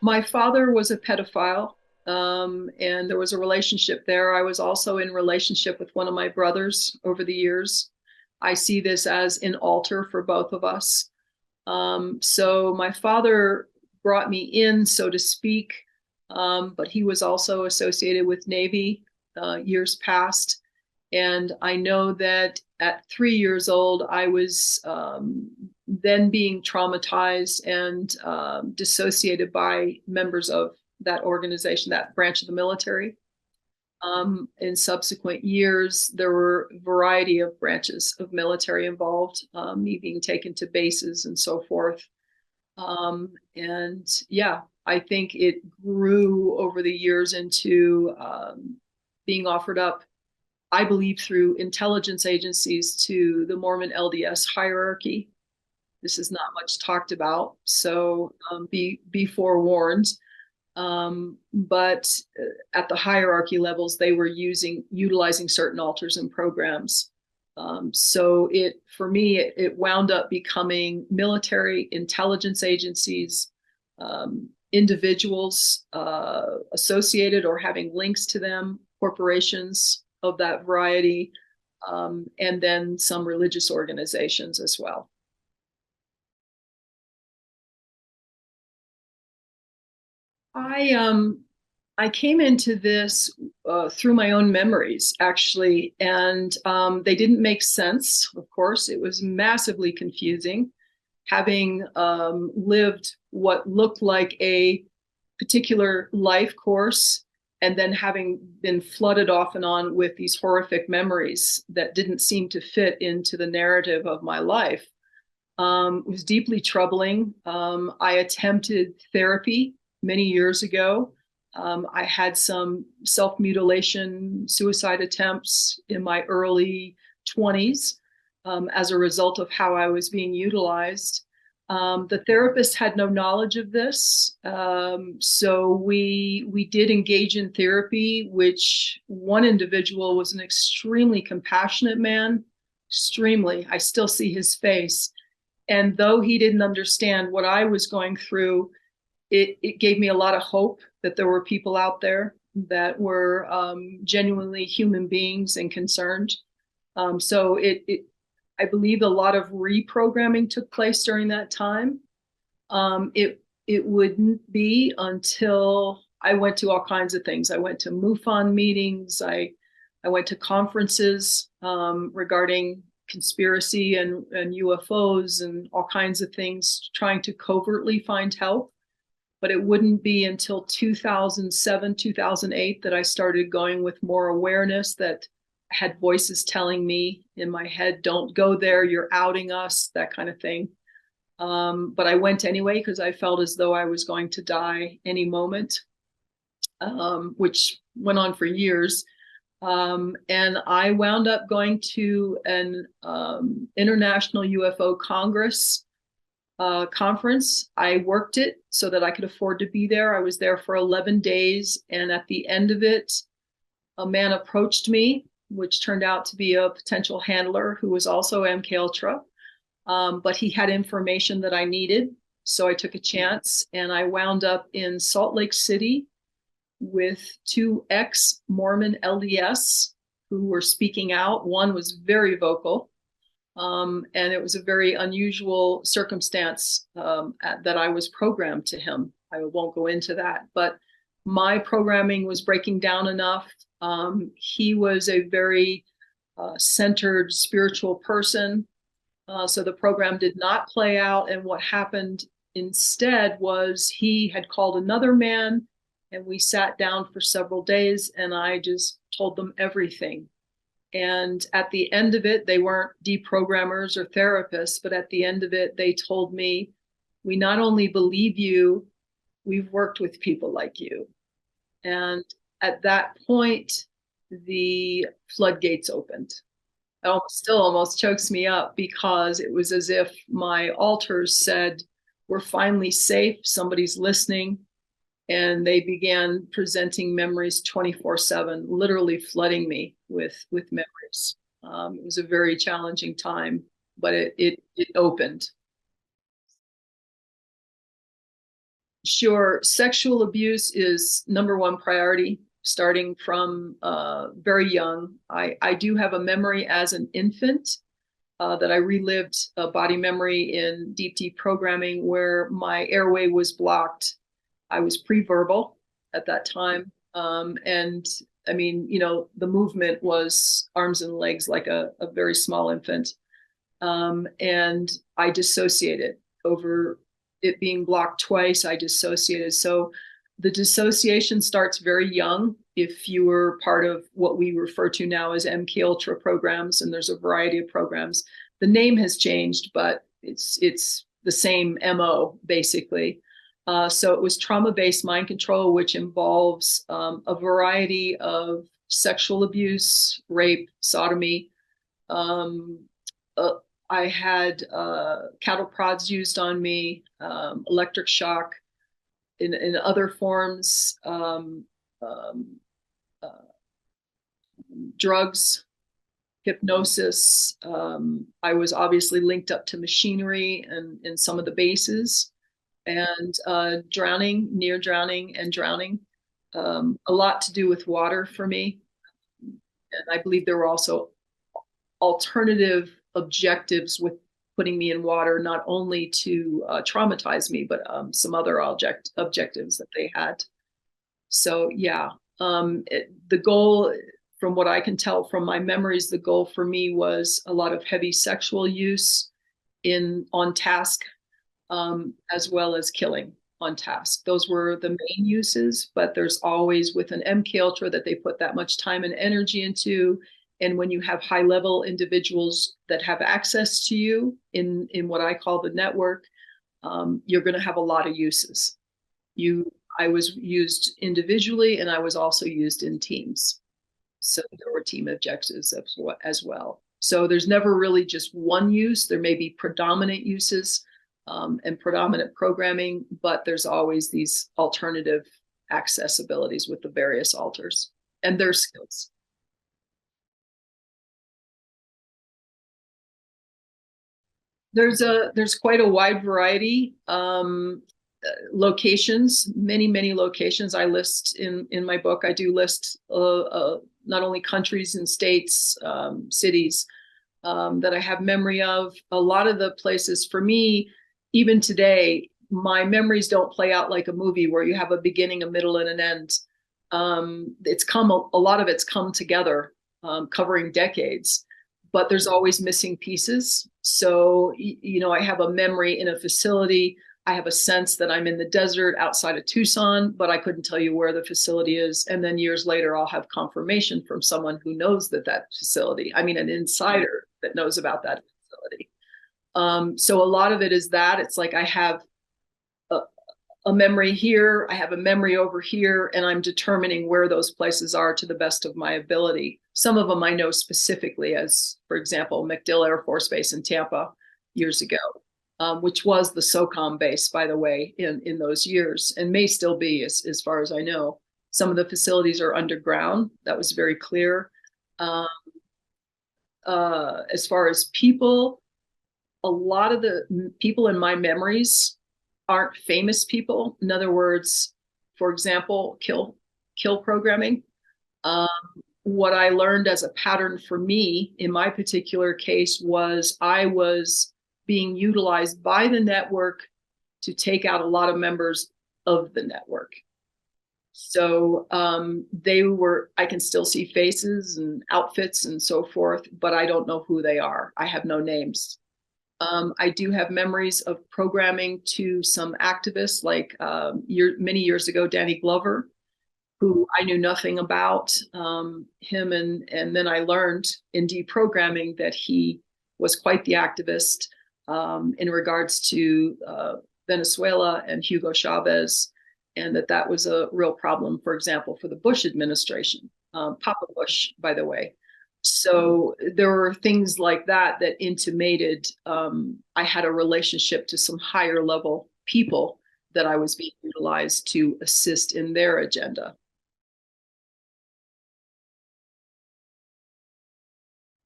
My father was a pedophile, and there was a relationship there. I was also in relationship with one of my brothers over the years. I see this as an altar for both of us. So my father brought me in, so to speak, but he was also associated with Navy years past. And I know that at 3 years old, I was then being traumatized and dissociated by members of that organization, that branch of the military. In subsequent years, there were a variety of branches of military involved, me being taken to bases and so forth. And yeah, I think it grew over the years into being offered up, I believe, through intelligence agencies to the Mormon LDS hierarchy. This is not much talked about, so be forewarned. But at the hierarchy levels, they were utilizing certain altars and programs. So for me, it wound up becoming military intelligence agencies, individuals associated or having links to them, corporations of that variety, and then some religious organizations as well. I came into this through my own memories, actually, and they didn't make sense. Of course, it was massively confusing, having lived what looked like a particular life course, and then having been flooded off and on with these horrific memories that didn't seem to fit into the narrative of my life. It was deeply troubling. I attempted therapy many years ago. I had some self-mutilation, suicide attempts in my early 20s as a result of how I was being utilized. The therapist had no knowledge of this, so we did engage in therapy, which one individual was an extremely compassionate man, extremely. I still see his face. And though he didn't understand what I was going through, it gave me a lot of hope that there were people out there that were genuinely human beings and concerned. So I believe a lot of reprogramming took place during that time. It wouldn't be until I went to all kinds of things. I went to MUFON meetings. I went to conferences regarding conspiracy and UFOs and all kinds of things, trying to covertly find help. But it wouldn't be until 2007, 2008 that I started going with more awareness, that I had voices telling me in my head, don't go there, you're outing us, that kind of thing. But I went anyway because I felt as though I was going to die any moment, which went on for years. And I wound up going to an International UFO Congress conference. I worked it so that I could afford to be there. I was there for 11 days. And at the end of it, a man approached me, which turned out to be a potential handler who was also MK Ultra. But he had information that I needed. So I took a chance and I wound up in Salt Lake City with two ex-Mormon LDS who were speaking out. One was very vocal. And it was a very unusual circumstance that I was programmed to him. I won't go into that, but my programming was breaking down enough. He was a very centered spiritual person. So the program did not play out. And what happened instead was he had called another man and we sat down for several days and I just told them everything. And at the end of it, they weren't deprogrammers or therapists, but at the end of it, they told me, we not only believe you, we've worked with people like you. And at that point, the floodgates opened. It still almost chokes me up because it was as if my altars said, we're finally safe, somebody's listening. And they began presenting memories 24/7, literally flooding me with memories. It was a very challenging time, but it opened. Sure. Sexual abuse is number one priority, starting from very young. I do have a memory as an infant that I relived a body memory in deep programming where my airway was blocked. I was pre-verbal at that time. And I mean, the movement was arms and legs like a very small infant. And I dissociated over it being blocked twice. I dissociated. So the dissociation starts very young. If you were part of what we refer to now as MK Ultra programs, and there's a variety of programs, the name has changed, but it's the same MO basically. So it was trauma-based mind control, which involves a variety of sexual abuse, rape, sodomy. Um, uh, I had cattle prods used on me, electric shock in other forms, um, uh, drugs, hypnosis. I was obviously linked up to machinery and in some of the bases, and drowning, near drowning, and drowning. A lot to do with water for me. And I believe there were also alternative objectives with putting me in water, not only to traumatize me, but some other objectives that they had. So yeah, the goal, from what I can tell from my memories, the goal for me was a lot of heavy sexual use on task, as well as killing on task. Those were the main uses, but there's always with an MK Ultra that they put that much time and energy into. And when you have high level individuals that have access to you in what I call the network, you're going to have a lot of uses. I was used individually, and I was also used in teams. So there were team objectives as well. So there's never really just one use. There may be predominant uses and predominant programming, but there's always these alternative accessibilities with the various alters and their skills. There's quite a wide variety. Locations, many locations I list in my book. I do list not only countries and states, cities that I have memory of. A lot of the places for me, even today, my memories don't play out like a movie where you have a beginning, a middle, and an end. It's come a lot of it's come together, covering decades, but there's always missing pieces. So I have a memory in a facility. I have a sense that I'm in the desert outside of Tucson, but I couldn't tell you where the facility is. And then years later, I'll have confirmation from someone who knows that facility, I mean, an insider that knows about that facility. So a lot of it is that it's like I have a memory here, I have a memory over here, and I'm determining where those places are to the best of my ability. Some of them I know specifically, as, for example, MacDill Air Force Base in Tampa years ago, which was the SOCOM base, by the way, in those years, and may still be, as far as I know. Some of the facilities are underground. That was very clear. As far as people, a lot of the people in my memories aren't famous people. In other words, for example, kill programming. What I learned as a pattern for me in my particular case was I was being utilized by the network to take out a lot of members of the network. So I can still see faces and outfits and so forth, but I don't know who they are. I have no names. I do have memories of programming to some activists, like many years ago, Danny Glover, who I knew nothing about him. And then I learned in deprogramming that he was quite the activist in regards to Venezuela and Hugo Chavez, and that was a real problem, for example, for the Bush administration, Papa Bush, by the way. So there were things like that intimated I had a relationship to some higher level people that I was being utilized to assist in their agenda.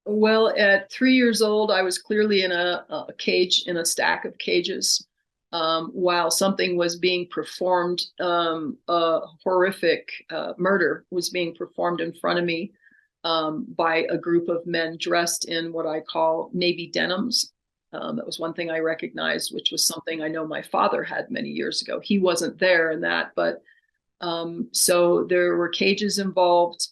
Well, at 3 years old, I was clearly in a cage, in a stack of cages. while something was being performed, a horrific murder was being performed in front of me by a group of men dressed in what I call navy denims. That was one thing I recognized, which was something I know my father had many years ago. He wasn't there in that, but so there were cages involved.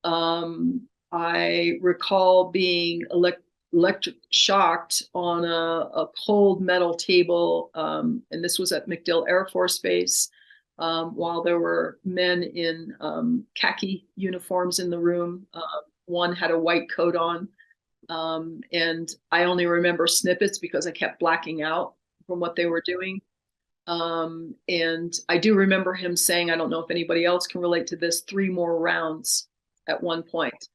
I recall being electric shocked on a cold metal table, and this was at MacDill Air Force Base, while there were men in khaki uniforms in the room. One had a white coat on, and I only remember snippets because I kept blacking out from what they were doing. And I do remember him saying, I don't know if anybody else can relate to this, 3 more rounds at one point.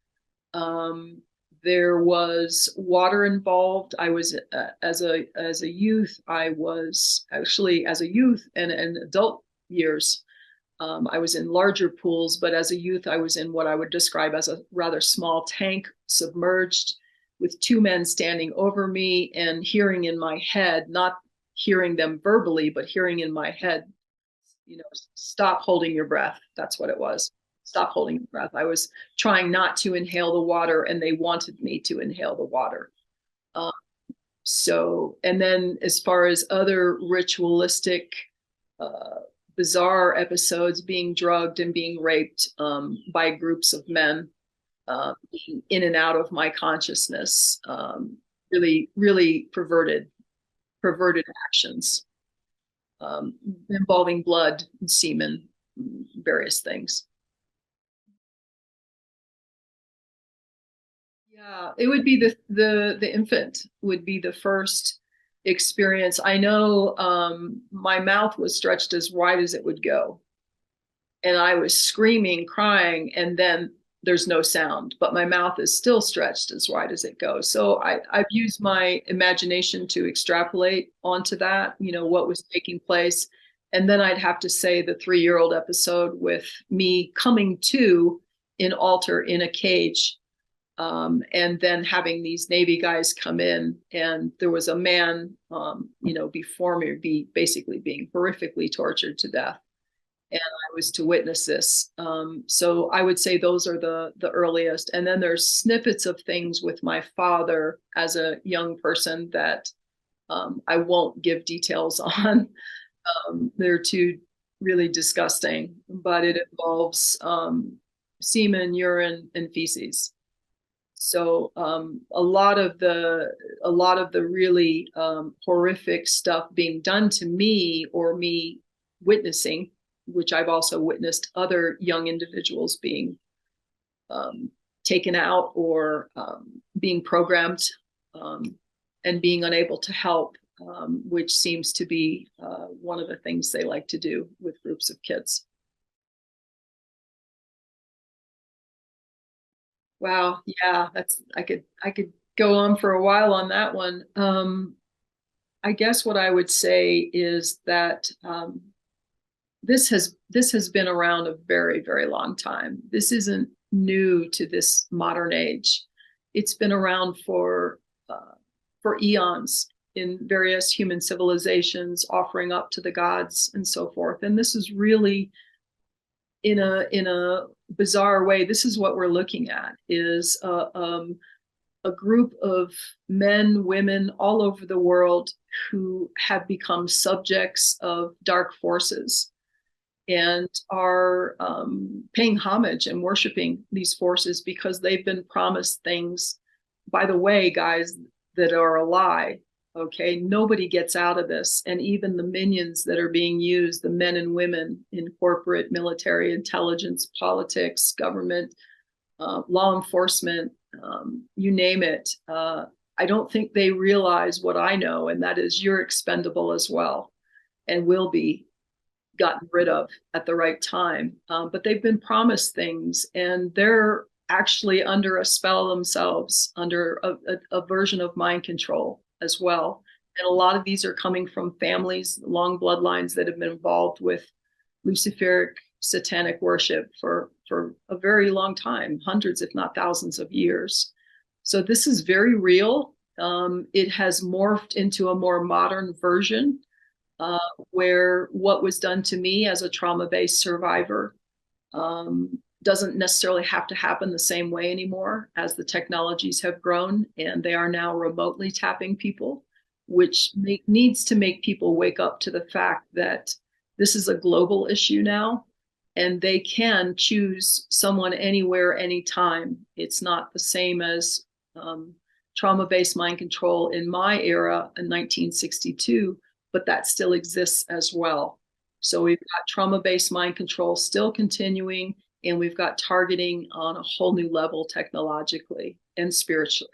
There was water involved. I was as a youth. I was actually as a youth and adult years. I was in larger pools, but as a youth, I was in what I would describe as a rather small tank, submerged, with 2 men standing over me and hearing in my head, not hearing them verbally, but hearing in my head, stop holding your breath. That's what it was. Stop holding your breath. I was trying not to inhale the water, and they wanted me to inhale the water. And then as far as other ritualistic, bizarre episodes, being drugged and being raped by groups of men, being in and out of my consciousness, really, really perverted actions, involving blood, semen, various things. Yeah, it would be the infant would be the first experience. I know my mouth was stretched as wide as it would go, and I was screaming, crying, and then there's no sound, but my mouth is still stretched as wide as it goes. So I've used my imagination to extrapolate onto that, what was taking place. And then I'd have to say the 3-year-old episode with me coming to an altar in a cage, and then having these Navy guys come in, and there was a man, before me, basically being horrifically tortured to death. And I was to witness this. So I would say those are the earliest. And then there's snippets of things with my father as a young person that I won't give details on. They're too really disgusting, but it involves semen, urine, and feces. So a lot of the really horrific stuff being done to me, or me witnessing, which I've also witnessed other young individuals being taken out, or being programmed, and being unable to help, which seems to be one of the things they like to do with groups of kids. Wow, yeah, I could go on for a while on that one. I guess what I would say is that this has been around a very, very long time. This isn't new to this modern age. It's been around for eons in various human civilizations, offering up to the gods and so forth. And this is really, in a bizarre way, this is what we're looking at, is a group of men, women all over the world who have become subjects of dark forces, and are paying homage and worshiping these forces because they've been promised things. By the way, guys, that are a lie. Okay, nobody gets out of this. And even the minions that are being used, the men and women in corporate, military, intelligence, politics, government, law enforcement, you name it, I don't think they realize what I know, and that is you're expendable as well, and will be gotten rid of at the right time. But they've been promised things, and they're actually under a spell themselves, under a version of mind control as well. And a lot of these are coming from families, long bloodlines that have been involved with Luciferic satanic worship for a very long time, hundreds, if not thousands of years. So this is very real. It has morphed into a more modern version where what was done to me as a trauma-based survivor doesn't necessarily have to happen the same way anymore, as the technologies have grown and they are now remotely tapping people, which needs to make people wake up to the fact that this is a global issue now, and they can choose someone anywhere, anytime. It's not the same as trauma-based mind control in my era in 1962, but that still exists as well. So we've got trauma-based mind control still continuing, and we've got targeting on a whole new level technologically and spiritually.